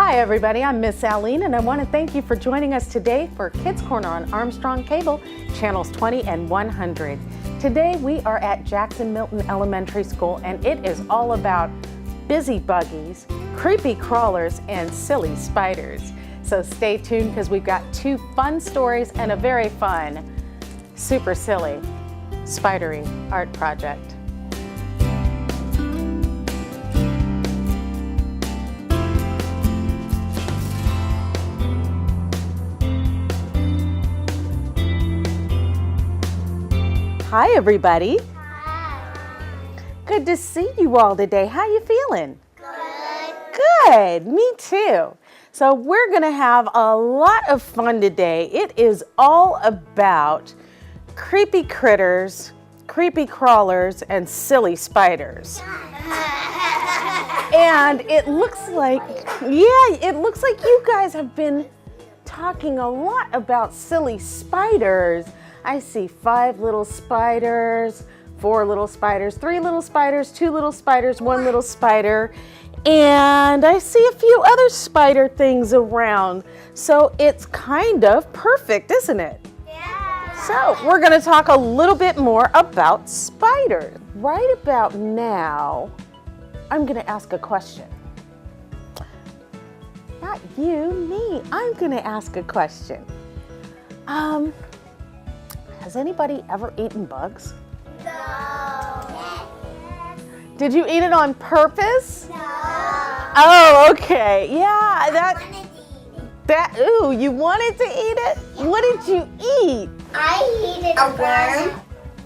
Hi everybody, I'm Miss Aline and I want to thank you for joining us today for Kids Corner on Armstrong Cable, channels 20 and 100. Today we are at Jackson-Milton Elementary School and it is all about busy buggies, creepy crawlers, and silly spiders. So stay tuned because we've got two fun stories and a very fun, super silly, spidery art project. Hi everybody. Hi. Good to see you all today. How you feeling? Good. Good, me too. So we're gonna have a lot of fun today. It is all about creepy critters, creepy crawlers, and silly spiders. And it looks like, it looks like you guys have been talking a lot about silly spiders. I see 5 little spiders, 4 little spiders, 3 little spiders, 2 little spiders, 1 little spider, and I see a few other spider things around. So it's kind of perfect, isn't it? Yeah. So we're going to talk a little bit more about spiders. Right about now, I'm going to ask a question. Not you, me. I'm going to ask a question. Has anybody ever eaten bugs? No. Did you eat it on purpose? No. Oh, okay. Yeah, I ooh, you wanted to eat it? Yeah. What did you eat? I ate a worm.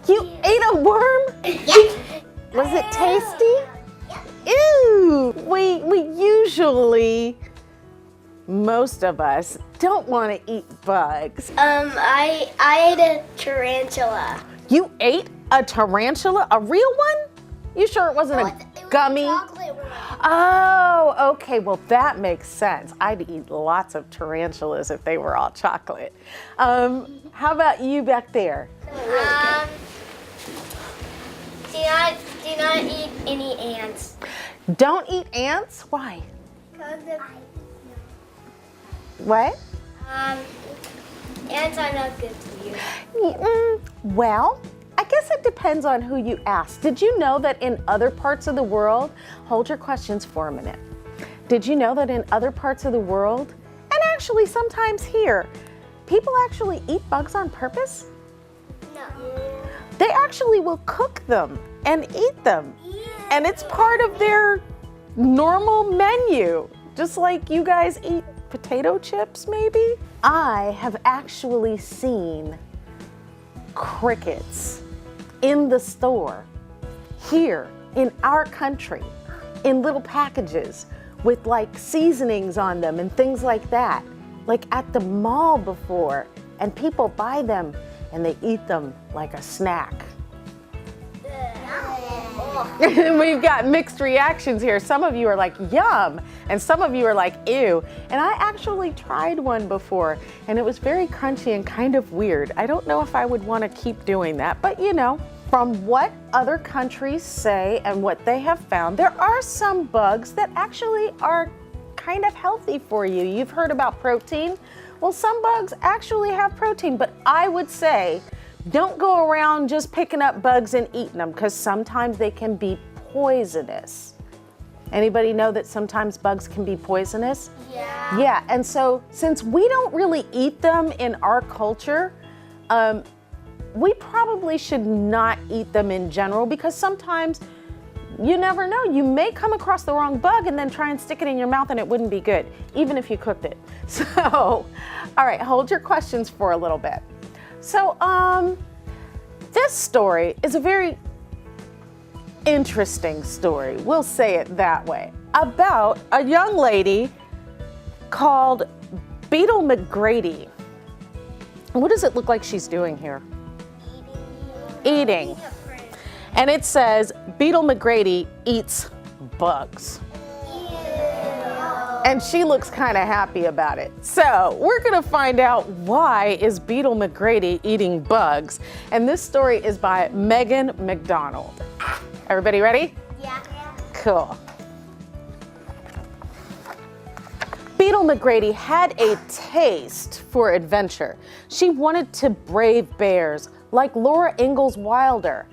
You ate a worm? Yeah. Was it tasty? Ew. We usually, most of us, don't want to eat bugs. I ate a tarantula. You ate a tarantula? A real one? You sure it wasn't a gummy? Chocolate one. Oh, okay. Well, that makes sense. I'd eat lots of tarantulas if they were all chocolate. How about you back there? Do not eat any ants. Don't eat ants? Why? What? Ants are not good to you. Well, I guess it depends on who you ask. Did you know that in other parts of the world, hold your questions for a minute. Did you know that in other parts of the world, and actually sometimes here, people actually eat bugs on purpose? No. They actually will cook them and eat them. And it's part of their normal menu, just like you guys eat potato chips, maybe? I have actually seen crickets in the store here in our country in little packages with like seasonings on them and things like that, like at the mall before, and people buy them and they eat them like a snack. We've got mixed reactions here. Some of you are like, yum, and some of you are like, ew. And I actually tried one before, and it was very crunchy and kind of weird. I don't know if I would want to keep doing that, but you know, from what other countries say and what they have found, there are some bugs that actually are kind of healthy for you. You've heard about protein. Well, some bugs actually have protein, but I would say, don't go around just picking up bugs and eating them because sometimes they can be poisonous. Anybody know that sometimes bugs can be poisonous? Yeah. Yeah, and so since we don't really eat them in our culture, we probably should not eat them in general because sometimes you never know. You may come across the wrong bug and then try and stick it in your mouth and it wouldn't be good, even if you cooked it. So, all right, hold your questions for a little bit. So, this story is a very interesting story, we'll say it that way, about a young lady called Beetle McGrady. What does it look like she's doing here? Eating. And it says, Beetle McGrady eats bugs. And she looks kind of happy about it. So we're gonna find out why is Beetle McGrady eating bugs. And this story is by Megan McDonald. Everybody ready? Yeah. Cool. Beetle McGrady had a taste for adventure. She wanted to brave bears like Laura Ingalls Wilder.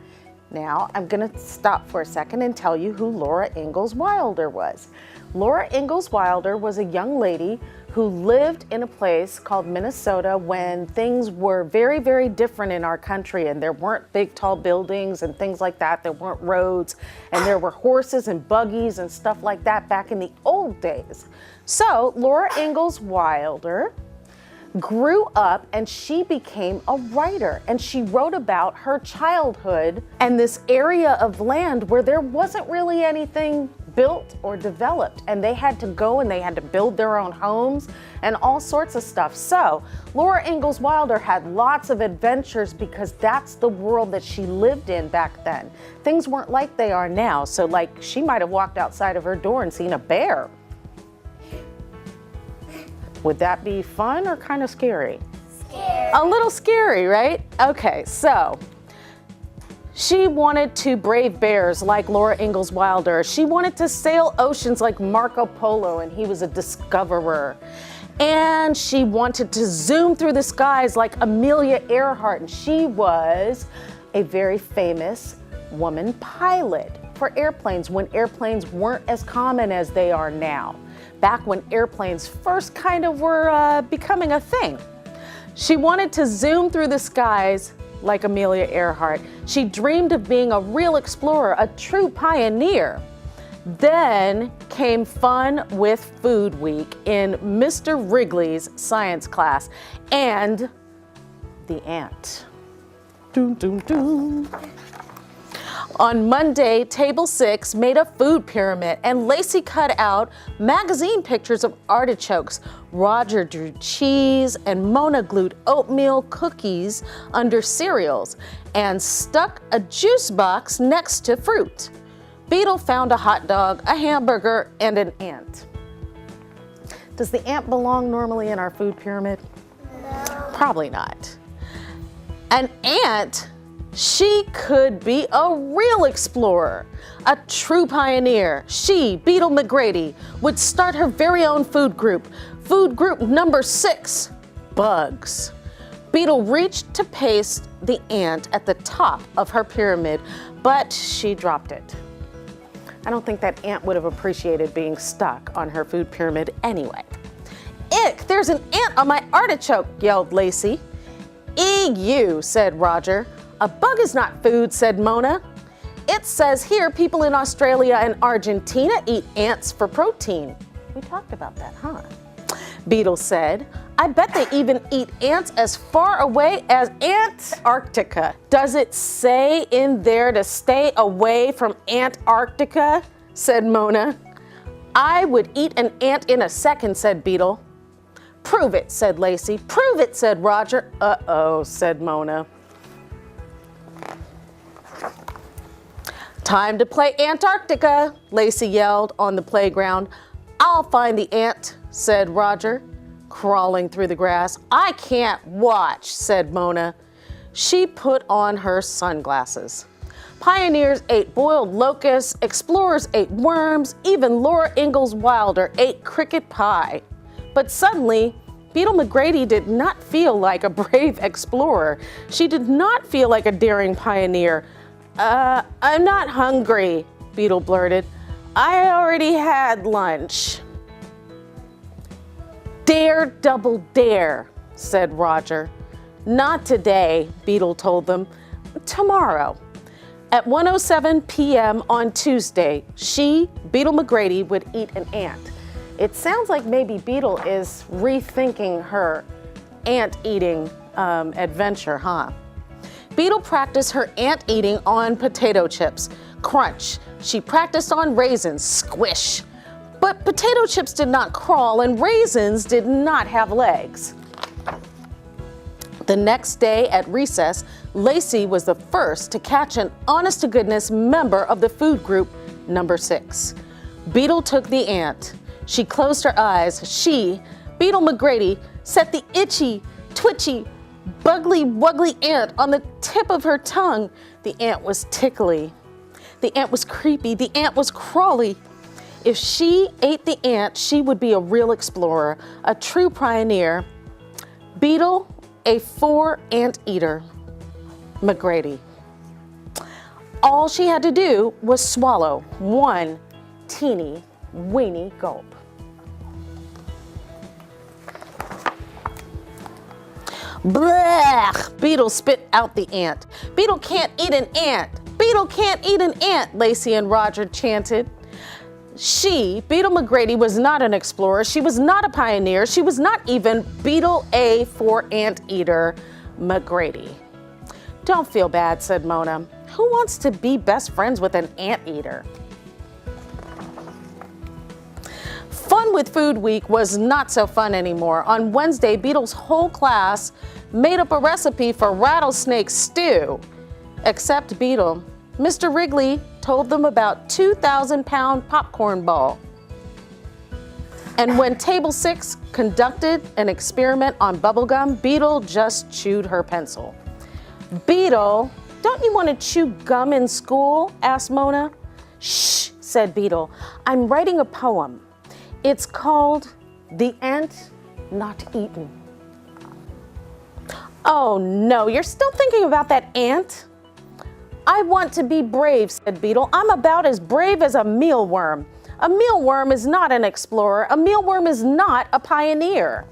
Now, I'm going to stop for a second and tell you who Laura Ingalls Wilder was. Laura Ingalls Wilder was a young lady who lived in a place called Minnesota when things were very, very different in our country, and there weren't big, tall buildings and things like that. There weren't roads, and there were horses and buggies and stuff like that back in the old days. So Laura Ingalls Wilder grew up and she became a writer, and she wrote about her childhood and this area of land where there wasn't really anything built or developed, and they had to go and they had to build their own homes and all sorts of stuff. So Laura Ingalls Wilder had lots of adventures because that's the world that she lived in back then. Things weren't like they are now, so like she might have walked outside of her door and seen a bear. Would that be fun or kind of scary? Scary. A little scary, right? Okay, so she wanted to brave bears like Laura Ingalls Wilder. She wanted to sail oceans like Marco Polo, and he was a discoverer. And she wanted to zoom through the skies like Amelia Earhart, and she was a very famous woman pilot for airplanes when airplanes weren't as common as they are now, back when airplanes first kind of were becoming a thing. She wanted to zoom through the skies like Amelia Earhart. She dreamed of being a real explorer, a true pioneer. Then came Fun with Food Week in Mr. Wrigley's science class, and the ant. Doom, doom, doom. On Monday, Table 6 made a food pyramid, and Lacey cut out magazine pictures of artichokes. Roger drew cheese, and Mona glued oatmeal cookies under cereals and stuck a juice box next to fruit. Beetle found a hot dog, a hamburger, and an ant. Does the ant belong normally in our food pyramid? No. Probably not. An ant, she could be a real explorer, a true pioneer. She, Beetle McGrady, would start her very own food group number 6, bugs. Beetle reached to paste the ant at the top of her pyramid, but she dropped it. I don't think that ant would have appreciated being stuck on her food pyramid anyway. Ick, there's an ant on my artichoke, yelled Lacey. Ew, said Roger. A bug is not food, said Mona. It says here people in Australia and Argentina eat ants for protein. We talked about that, huh? Beetle said, I bet they even eat ants as far away as Antarctica. Does it say in there to stay away from Antarctica? Said Mona. I would eat an ant in a second, said Beetle. Prove it, said Lacey. Prove it, said Roger. Uh-oh, said Mona. Time to play Antarctica, Lacey yelled on the playground. I'll find the ant, said Roger, crawling through the grass. I can't watch, said Mona. She put on her sunglasses. Pioneers ate boiled locusts, explorers ate worms, even Laura Ingalls Wilder ate cricket pie. But suddenly, Beetle McGrady did not feel like a brave explorer. She did not feel like a daring pioneer. I'm not hungry, Beetle blurted. I already had lunch. Dare, double dare, said Roger. Not today, Beetle told them. Tomorrow. At 1:07 p.m. on Tuesday, she, Beetle McGrady, would eat an ant. It sounds like maybe Beetle is rethinking her ant-eating adventure, huh? Beetle practiced her ant eating on potato chips. Crunch. She practiced on raisins. Squish. But potato chips did not crawl and raisins did not have legs. The next day at recess, Lacey was the first to catch an honest-to-goodness member of the food group number 6. Beetle took the ant. She closed her eyes. She, Beetle McGrady, set the itchy, twitchy, bugly-wuggly ant on the tip of her tongue. The ant was tickly. The ant was creepy. The ant was crawly. If she ate the ant, she would be a real explorer, a true pioneer. Beetle, a 4-ant eater. McGrady. All she had to do was swallow one teeny weeny gulp. Blech! Beetle spit out the ant. Beetle can't eat an ant. Beetle can't eat an ant, Lacey and Roger chanted. She, Beetle McGrady, was not an explorer. She was not a pioneer. She was not even Beetle a 4-ant eater, McGrady. Don't feel bad, said Mona. Who wants to be best friends with an anteater? Fun with Food Week was not so fun anymore. On Wednesday, Beetle's whole class made up a recipe for rattlesnake stew. Except Beetle. Mr. Wrigley told them about 2,000-pound popcorn ball. And when Table 6 conducted an experiment on bubblegum, Beetle just chewed her pencil. Beetle, don't you want to chew gum in school? Asked Mona. Shh, said Beetle. I'm writing a poem. It's called The Ant Not Eaten. Oh no, you're still thinking about that ant? I want to be brave, said Beetle. I'm about as brave as a mealworm. A mealworm is not an explorer. A mealworm is not a pioneer.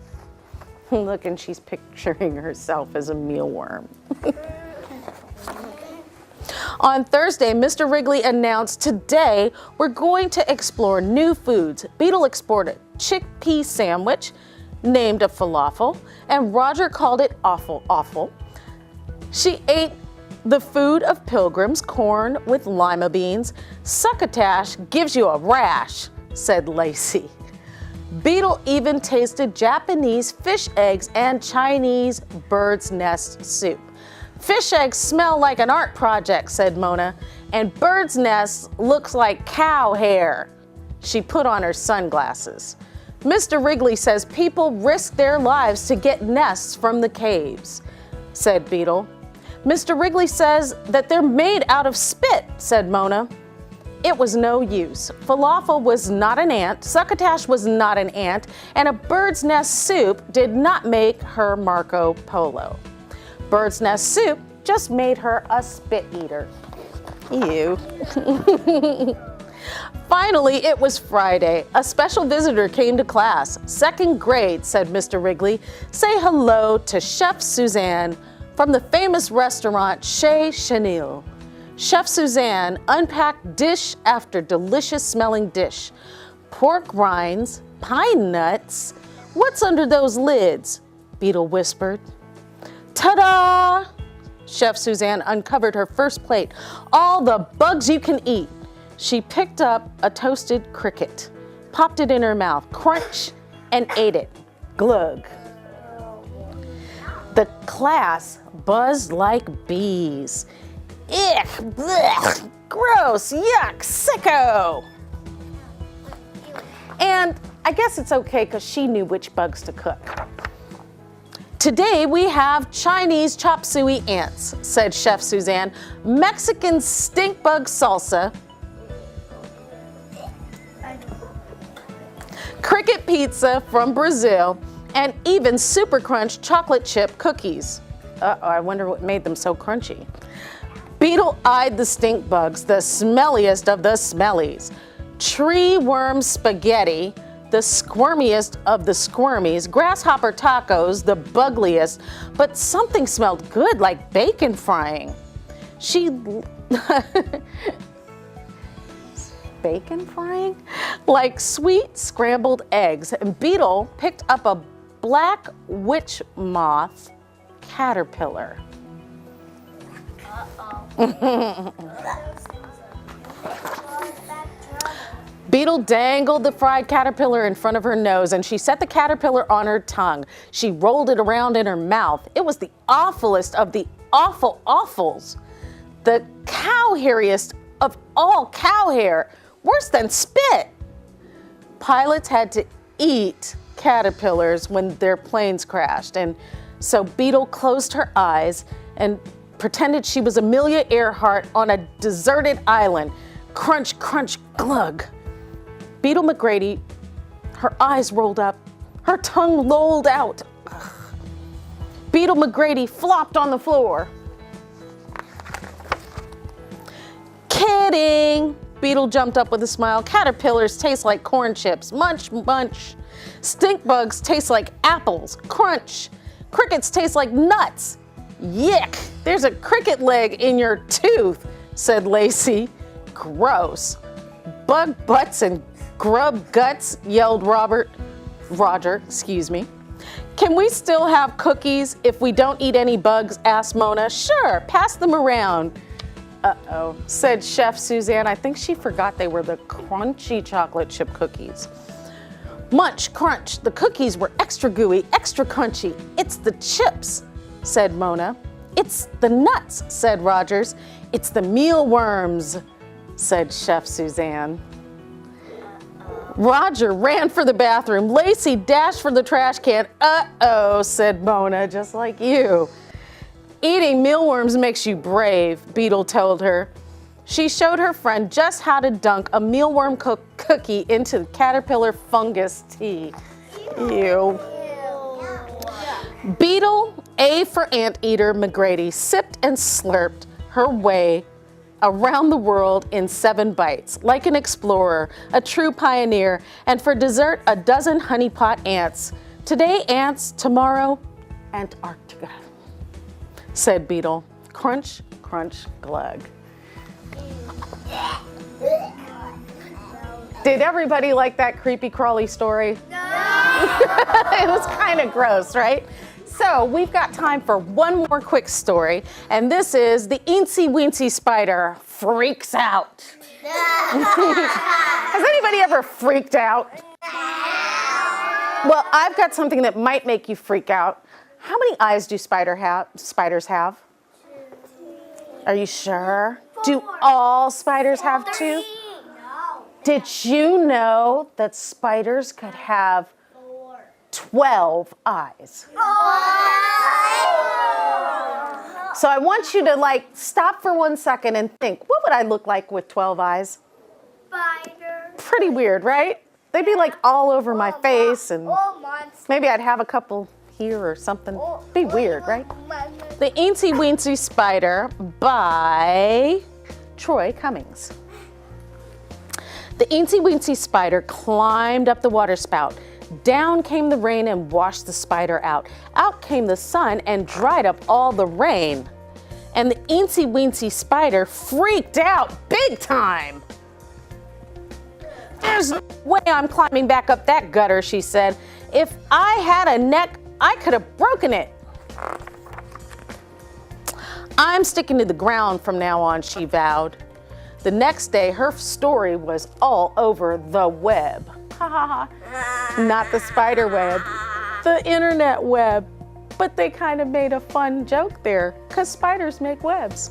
Look, and she's picturing herself as a mealworm. On Thursday, Mr. Wrigley announced, today we're going to explore new foods. Beetle explored a chickpea sandwich named a falafel, and Roger called it awful. She ate the food of pilgrims, corn with lima beans. Succotash gives you a rash, said Lacey. Beetle even tasted Japanese fish eggs and Chinese bird's nest soup. Fish eggs smell like an art project, said Mona, and bird's nest looks like cow hair. She put on her sunglasses. Mr. Wrigley says people risk their lives to get nests from the caves, said Beetle. Mr. Wrigley says that they're made out of spit, said Mona. It was no use. Falafel was not an ant, succotash was not an ant, and a bird's nest soup did not make her Marco Polo. Bird's nest soup just made her a spit eater. Ew. Finally, it was Friday. A special visitor came to class. 2nd grade, said Mr. Wrigley. Say hello to Chef Suzanne from the famous restaurant Chez Chenille. Chef Suzanne unpacked dish after delicious smelling dish. Pork rinds, pine nuts. What's under those lids? Beetle whispered. Ta-da! Chef Suzanne uncovered her first plate. All the bugs you can eat. She picked up a toasted cricket, popped it in her mouth, crunch, and ate it. Glug. The class buzzed like bees. Ick, blech, gross, yuck, sicko. And I guess it's okay because she knew which bugs to cook. Today we have Chinese chop suey ants, said Chef Suzanne, Mexican stink bug salsa, cricket pizza from Brazil, and even Super Crunch chocolate chip cookies. Uh-oh, I wonder what made them so crunchy. Beetle eyed the stink bugs, the smelliest of the smellies. Tree worm spaghetti, the squirmiest of the squirmies. Grasshopper tacos, the bugliest, but something smelled good, like bacon frying. Bacon frying? Like sweet scrambled eggs. And Beetle picked up a black witch moth caterpillar. Beetle dangled the fried caterpillar in front of her nose, and she set the caterpillar on her tongue. She rolled it around in her mouth. It was the awfulest of the awfuls. The cow hairiest of all cow hair, worse than spit. Pilots had to eat caterpillars when their planes crashed, and so Beetle closed her eyes and pretended she was Amelia Earhart on a deserted island. Crunch, crunch, glug. Beetle McGrady, her eyes rolled up, her tongue lolled out. Ugh. Beetle McGrady flopped on the floor. Kidding! Beetle jumped up with a smile. Caterpillars taste like corn chips. Munch, munch. Stink bugs taste like apples. Crunch. Crickets taste like nuts. Yick! There's a cricket leg in your tooth, said Lacey. Gross. Bug butts and grub guts, yelled Roger, excuse me. Can we still have cookies if we don't eat any bugs, asked Mona. Sure, pass them around. Uh-oh, said Chef Suzanne. I think she forgot they were the crunchy chocolate chip cookies. Munch, crunch, the cookies were extra gooey, extra crunchy. It's the chips, said Mona. It's the nuts, said Rogers. It's the mealworms, said Chef Suzanne. Roger ran for the bathroom. Lacey dashed for the trash can. Uh-oh, said Mona, just like you. Eating mealworms makes you brave, Beetle told her. She showed her friend just how to dunk a mealworm cookie into caterpillar fungus tea. Ew. Beetle, A for Anteater McGrady, sipped and slurped her way around the world in 7 bites, like an explorer, a true pioneer, and for dessert, a dozen honeypot ants. Today, ants, tomorrow, Antarctica, said Beetle. Crunch, crunch, glug. Did everybody like that creepy crawly story? No! It was kind of gross, right? So we've got time for one more quick story, and this is the Wincy spider freaks out. Has anybody ever freaked out? Well, I've got something that might make you freak out. How many eyes do spiders have? Are you sure? Do all spiders have 2? Did you know that spiders could have 12 eyes? So I want you to stop for 1 second and think, what would I look like with 12 eyes? Spider. Pretty weird, right? They'd be all over my face, and maybe I'd have a couple here or something. Be weird, right? The Wincy Spider by Troy Cummings. The Wincy Spider climbed up the water spout. Down came the rain and washed the spider out. Out came the sun and dried up all the rain. And the Wincy Spider freaked out big time. There's no way I'm climbing back up that gutter, she said. If I had a neck, I could have broken it. I'm sticking to the ground from now on, she vowed. The next day, her story was all over the web. Ha ha ha. Not the spider web, the internet web. But they kind of made a fun joke there, because spiders make webs.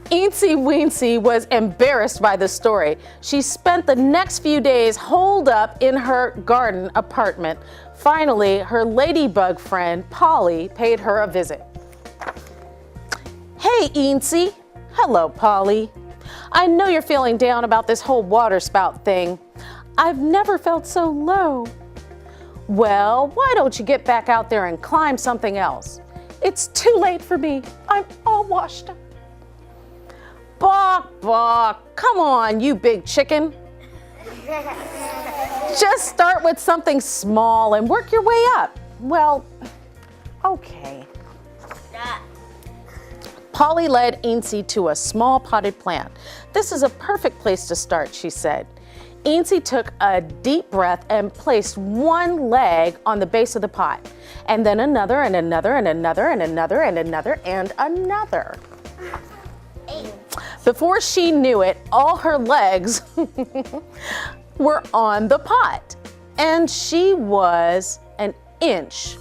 Wincy was embarrassed by the story. She spent the next few days holed up in her garden apartment. Finally, her ladybug friend, Polly, paid her a visit. Hey, Incy. Hello, Polly. I know you're feeling down about this whole water spout thing. I've never felt so low. Well, why don't you get back out there and climb something else? It's too late for me. I'm all washed up. Bawk, bawk. Come on, you big chicken. Just start with something small and work your way up. Well, okay. Polly led Incy to a small potted plant. This is a perfect place to start, she said. Incy took a deep breath and placed one leg on the base of the pot, and then another and another and another and another and another and another. Before she knew it, all her legs were on the pot, and she was an inch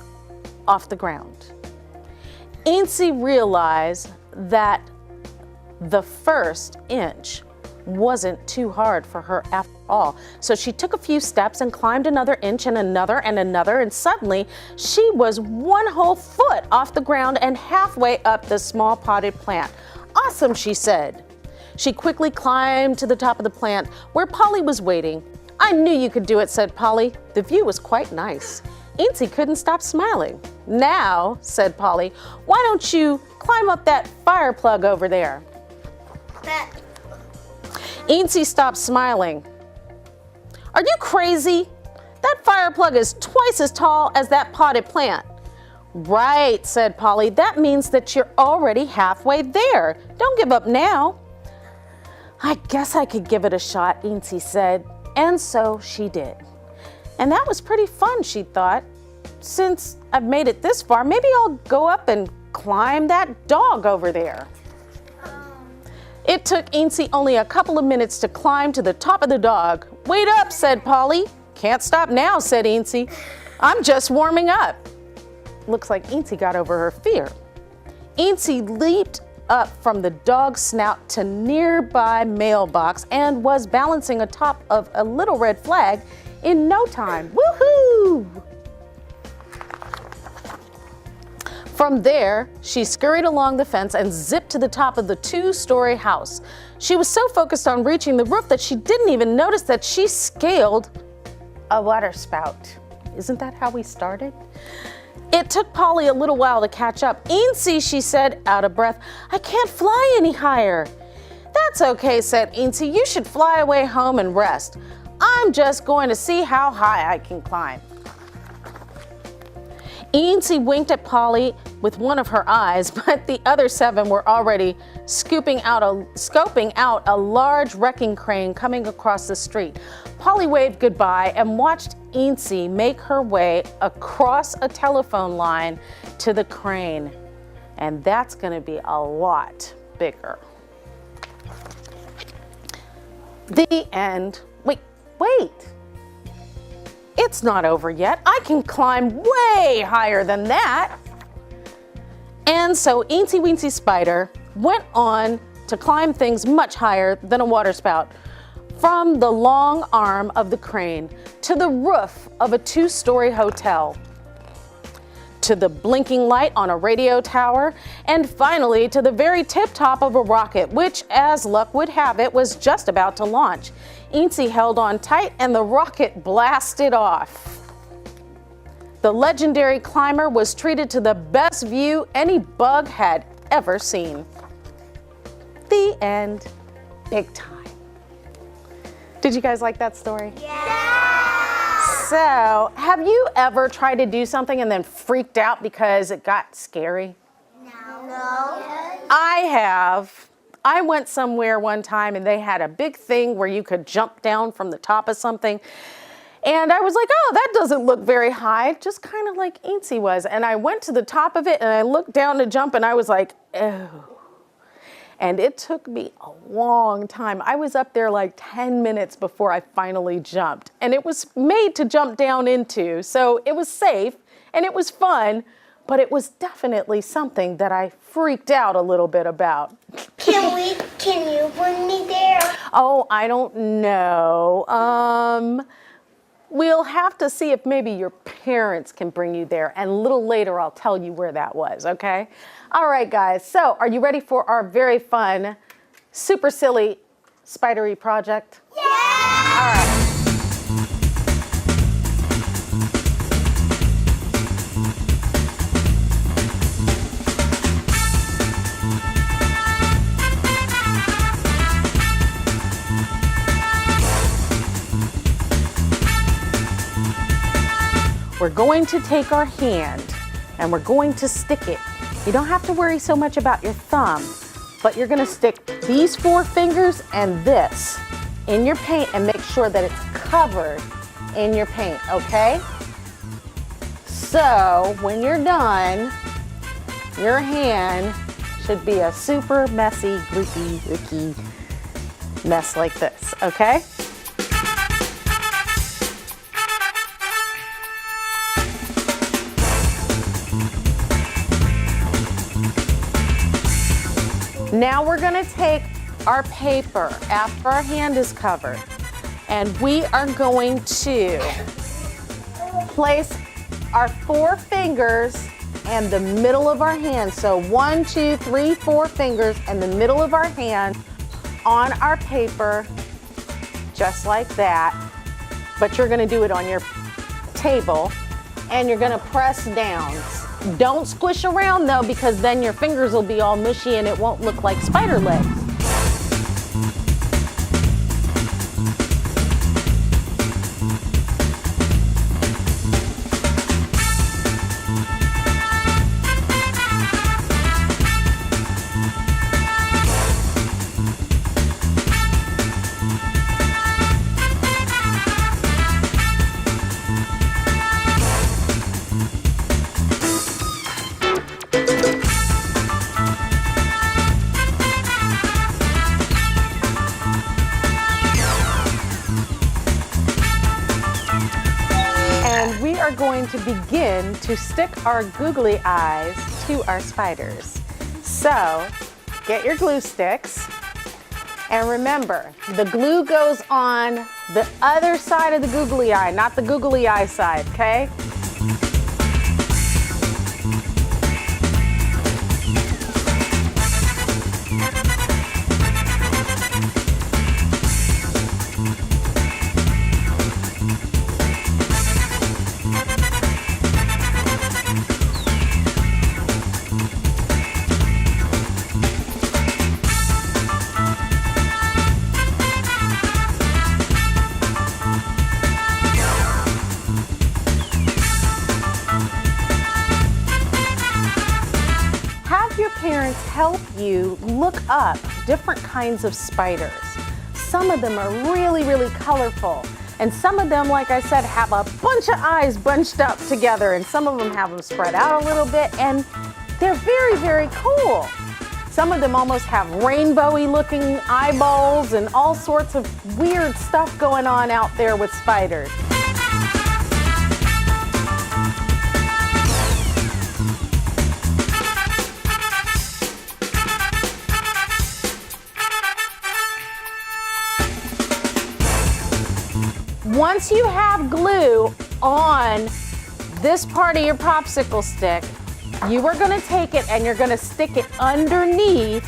off the ground. Incy realized that the first inch wasn't too hard for her after all. So she took a few steps and climbed another inch and another and another, and suddenly she was 1 whole foot off the ground and halfway up the small potted plant. Awesome, she said. She quickly climbed to the top of the plant where Polly was waiting. I knew you could do it, said Polly. The view was quite nice. Incy couldn't stop smiling. Now, said Polly, why don't you climb up that fire plug over there? Incy stopped smiling. Are you crazy? That fire plug is twice as tall as that potted plant. Right, said Polly. That means that you're already halfway there. Don't give up now. I guess I could give it a shot, Incy said. And so she did. And that was pretty fun, she thought. Since I've made it this far, maybe I'll go up and climb that dog over there. It took Incy only a couple of minutes to climb to the top of the dog. Wait up, said Polly. Can't stop now, said Incy. I'm just warming up. Looks like Incy got over her fear. Incy leaped up from the dog's snout to nearby mailbox and was balancing atop of a little red flag in no time. Woohoo! From there, she scurried along the fence and zipped to the top of the two-story house. She was so focused on reaching the roof that she didn't even notice that she scaled a water spout. Isn't that how we started? It took Polly a little while to catch up. Incy, she said, out of breath, I can't fly any higher. That's okay, said Incy. You should fly away home and rest. I'm just going to see how high I can climb. Incy winked at Polly with one of her eyes, but the other 7 were already scoping out a large wrecking crane coming across the street. Polly waved goodbye and watched Incy make her way across a telephone line to the crane. And that's going to be a lot bigger. The end. Wait. It's not over yet. I can climb way higher than that. And so Incy Wincy Spider went on to climb things much higher than a waterspout, from the long arm of the crane to the roof of a 2-story hotel, to the blinking light on a radio tower, and finally to the very tip top of a rocket, which, as luck would have it, was just about to launch. Incy held on tight and the rocket blasted off. The legendary climber was treated to the best view any bug had ever seen. The end. Big time. Did you guys like that story? Yeah! So, have you ever tried to do something and then freaked out because it got scary? No. I have. I went somewhere one time and they had a big thing where you could jump down from the top of something. And I was like, oh, that doesn't look very high, just kind of like Incy was. And I went to the top of it and I looked down to jump and I was like, oh. And it took me a long time. I was up there like 10 minutes before I finally jumped. And it was made to jump down into, so it was safe and it was fun, but it was definitely something that I freaked out a little bit about. Can you bring me there? Oh, I don't know. We'll have to see if maybe your parents can bring you there, and a little later I'll tell you where that was, okay? All right, guys, so are you ready for our very fun, super silly, spidery project? Yeah! All right. We're going to take our hand and we're going to stick it. You don't have to worry so much about your thumb, but you're going to stick these 4 fingers and this in your paint and make sure that it's covered in your paint, okay? So when you're done, your hand should be a super messy, glucky, icky mess like this, okay? Now we're going to take our paper after our hand is covered, and we are going to place our 4 fingers and the middle of our hand. So 1, 2, 3, 4 fingers and the middle of our hand on our paper, just like that. but you're gonna do it on your table and you're gonna press down. Don't squish around though, because then your fingers will be all mushy and it won't look like spider legs. Going to begin to stick our googly eyes to our spiders. So get your glue sticks and remember, the glue goes on the other side of the googly eye, not the googly eye side, okay? Parents help you look up different kinds of spiders. Some of them are really, really colorful. And some of them, like I said, have a bunch of eyes bunched up together. And some of them have them spread out a little bit. And they're very, very cool. Some of them almost have rainbowy looking eyeballs and all sorts of weird stuff going on out there with spiders. Once you have glue on this part of your popsicle stick, you are going to take it and you're going to stick it underneath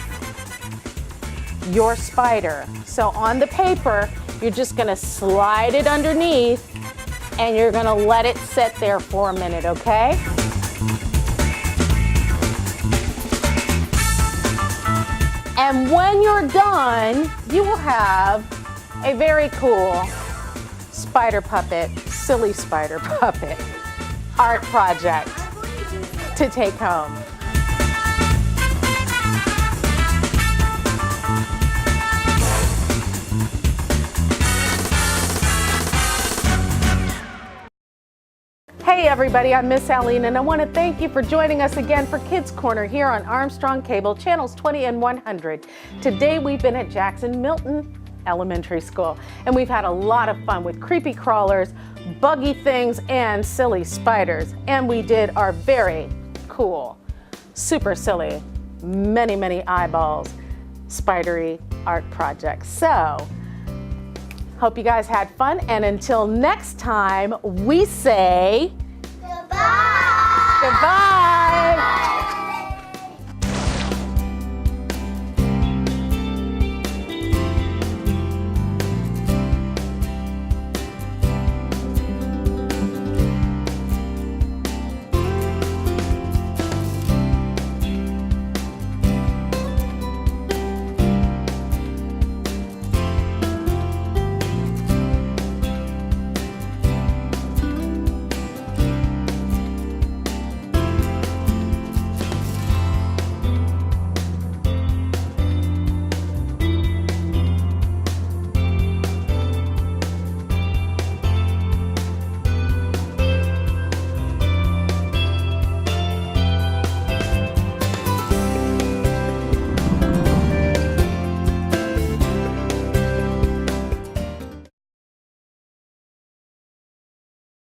your spider. So on the paper, you're just going to slide it underneath and you're going to let it sit there for a minute, okay? And when you're done, you will have a very cool spider puppet, silly spider puppet art project to take home. Hey everybody, I'm Miss Aline and I want to thank you for joining us again for Kids Corner here on Armstrong Cable, channels 20 and 100. Today we've been at Jackson-Milton Elementary School and we've had a lot of fun with creepy crawlers, buggy things, and silly spiders. And we did our very cool, super silly, many eyeballs, spidery art project. So, hope you guys had fun, and until next time, we say Goodbye. goodbye.